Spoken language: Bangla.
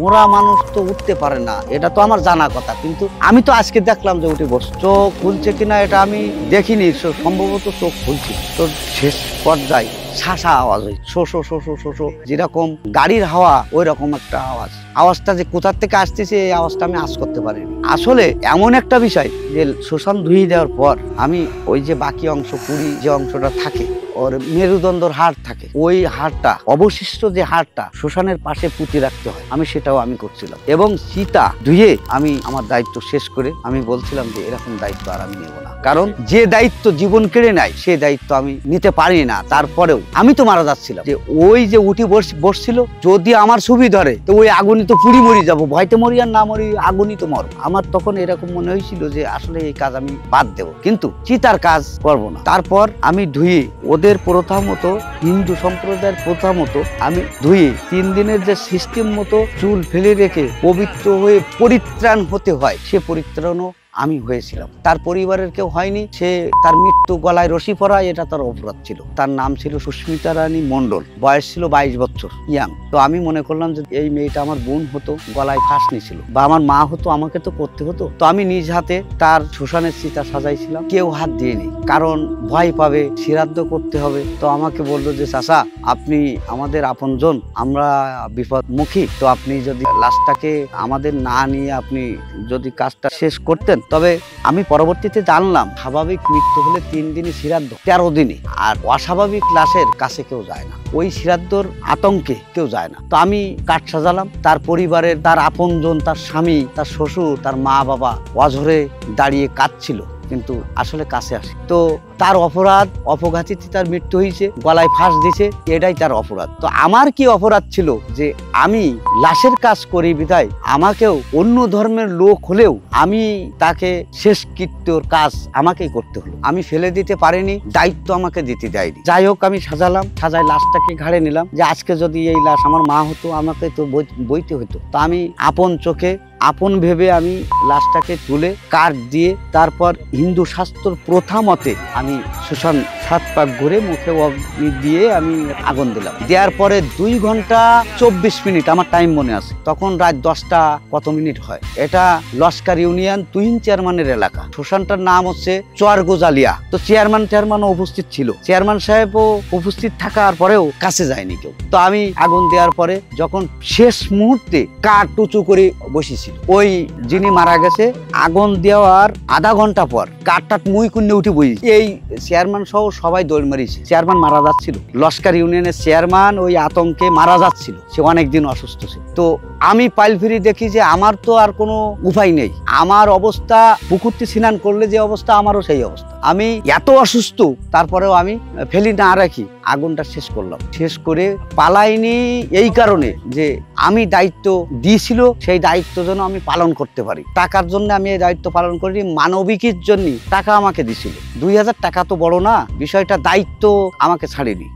মোরা মানুষ তো উঠতে পারে না, এটা তো আমার জানা কথা, কিন্তু আমি তো আজকে দেখলাম যে উঠে বস। চোখ খুলছে কিনা এটা আমি দেখিনি, সম্ভবত চোখ খুলছে। তো শেষ পর্যায়ে শাসা আওয়াজ হয়, show show show show show show, যেরকম গাড়ির হাওয়া ওই রকম একটা আওয়াজ। আওয়াজটা যে কোথার থেকে আসতেছে এই আওয়াজটা আমি আজ করতে পারিনি। আসলে এমন একটা বিষয় যে শ্মশান ধুয়ে দেওয়ার পর আমি ওই যে বাকি অংশ পুরি যে অংশটা থাকে ওর মেরুদণ্ডর হাড় থাকে, ওই হাড়টা অবশিষ্ট যে হাড়টা শ্মশানের পাশে পুঁতে রাখতে হয়, আমি সেটাও আমি করছিলাম। এবং চিতা ধুয়ে আমি আমার দায়িত্ব শেষ করে আমি বলছিলাম যে এরকম দায়িত্ব আর আমি নেব না, কারণ যে দায়িত্ব জীবন কেড়ে নেয় সে দায়িত্ব আমি নিতে পারি না। তারপরেও আমি তো মারা যাচ্ছিলাম, যে ওই যে উঠি বসছিল, যদি আমার ছবি ধরে তো ওই আগুনই তো পুড়ি মরি যাবো, ভয়তে মরি আর না মরি আগুনই তো মরবো। আমার তখন এরকম মনে হয়েছিল যে আসলে এই কাজ আমি বাদ দেবো, কিন্তু চিতার কাজ করবো না। তারপর আমি ধুয়ে ওদের প্রথা মতো, হিন্দু সম্প্রদায়ের প্রথা মতো আমি ধুয়ে 3 দিনের যে সিস্টেম মতো চুল ফেলে রেখে পবিত্র হয়ে পরিত্রাণ হতে হয়, সে পরিত্রাণও আমি হয়েছিলাম। তার পরিবারের কেউ হয়নি। সে তার মৃত্যু গলায় রশি পরা, এটা তার অপরাধ ছিল। তার নাম ছিল সুস্মিতা রানী মণ্ডল, বয়স ছিল 22 বছর, ইয়াং। তো আমি মনে করলাম যে এই মেয়েটা আমার বোন হতো, গলায় ফাঁস নিয়েছিল, বা আমার মা হতো, আমাকে তো করতে হতো। তো আমি নিজ হাতে তার শ্মশানের চিতা সাজাইছিলাম, কেউ হাত দিয়েনি, কারণ ভয় পাবে, শ্রাদ্ধ করতে হবে। তো আমাকে বললো যে চাচা আপনি আমাদের আপনজন, আমরা বিপদমুখী, তো আপনি যদি লাশটাকে আমাদের না নিয়ে আপনি যদি কাজটা শেষ করতেন। তবে আমি পরবর্তীতে জানলাম স্বাভাবিক মৃত্যু হলে 3 দিনই শ্রাদ্ধ, 13 দিনে, আর অস্বাভাবিক লাশের কাছে কেউ যায় না, ওই শ্রাদ্ধর আতঙ্কে কেউ যায় না। তো আমি কাঠ সাজালাম, তার পরিবারের, তার আপনজন, তার স্বামী, তার শ্বশুর, তার মা বাবা অঝরে দাঁড়িয়ে কাঁদছিল, কিন্তু আসলে কাছে আসে। তো তার অপরাধ, অপঘাতীতে তার মৃত্যু হয়েছে, গলায় ফাঁস দিছে, এটাই তার অপরাধ। তো আমার কি অপরাধ ছিল যে আমি লাশের কাজ করি বিধায় আমাকেও অন্য ধর্মের লোক হলেও আমি তাকে শেষকৃত্যর কাজ আমাকেই করতে হলো। আমি ফেলে দিতে পারিনি, দায়িত্ব আমাকে দিতে দেয়নি। যাই হোক আমি সাজালাম, সাজাই লাশটাকে ঘাড়ে নিলাম, যে আজকে যদি এই লাশ আমার মা হতো আমাকে তো বইতে হতো। তো আমি আপন চোখে, আপন ভেবে আমি লাশটাকে তুলে কাঠ দিয়ে, তারপর হিন্দু শাস্ত্র প্রথা মতে আমি শ্মশান 7 পাক ঘুরে মুখে অগ্নি দিয়ে আমি আগুন দিলাম। দেওয়ার পরে 2 ঘন্টা 24 মিনিট আমার টাইম মনে আছে, তখন রাত 10টা কত মিনিট হয়। এটা লস্কর ইউনিয়ন তুহিন চেয়ারম্যানের এলাকা। শ্মশানটার নাম হচ্ছে চর গোজালিয়া। তো চেয়ারম্যানও উপস্থিত ছিল, চেয়ারম্যান সাহেবও উপস্থিত থাকার পরেও কাছে যায়নি কেউ। তো আমি আগুন দেওয়ার পরে যখন শেষ মুহূর্তে কাঠ উঁচু করে বসেছি, ওই যিনি মারা গেছে আগুন দেওয়ার আধা ঘন্টা পর কাঠটা মুই কুন্যে উঠে বই, এই চেয়ারম্যান সহ সবাই দৌড় মারিয়েছে। চেয়ারম্যান মারা যাচ্ছিল, লস্কর ইউনিয়নের চেয়ারম্যান ওই আতঙ্কে মারা যাচ্ছিল, সে অনেকদিন অসুস্থ ছিল। তো আমি পাইল ফিরি দেখি যে আমার তো আর কোনো উপায় নেই, আমার অবস্থা পুকুরটি স্নান করলে যে অবস্থা আমারও সেই অবস্থা। আমি এত অসুস্থ, তারপরেও আমি ফেলি না রাখি আগুনটা শেষ করলাম। শেষ করে পালাইনি এই কারণে যে আমি দায়িত্ব দিয়েছিল, সেই দায়িত্ব যেন আমি পালন করতে পারি। টাকার জন্য আমি এই দায়িত্ব পালন করিনি, মানবিকের জন্য টাকা আমাকে দিছিল। 2000 টাকা তো বড় না বিষয়টা, দায়িত্ব আমাকে ছাড়েনি।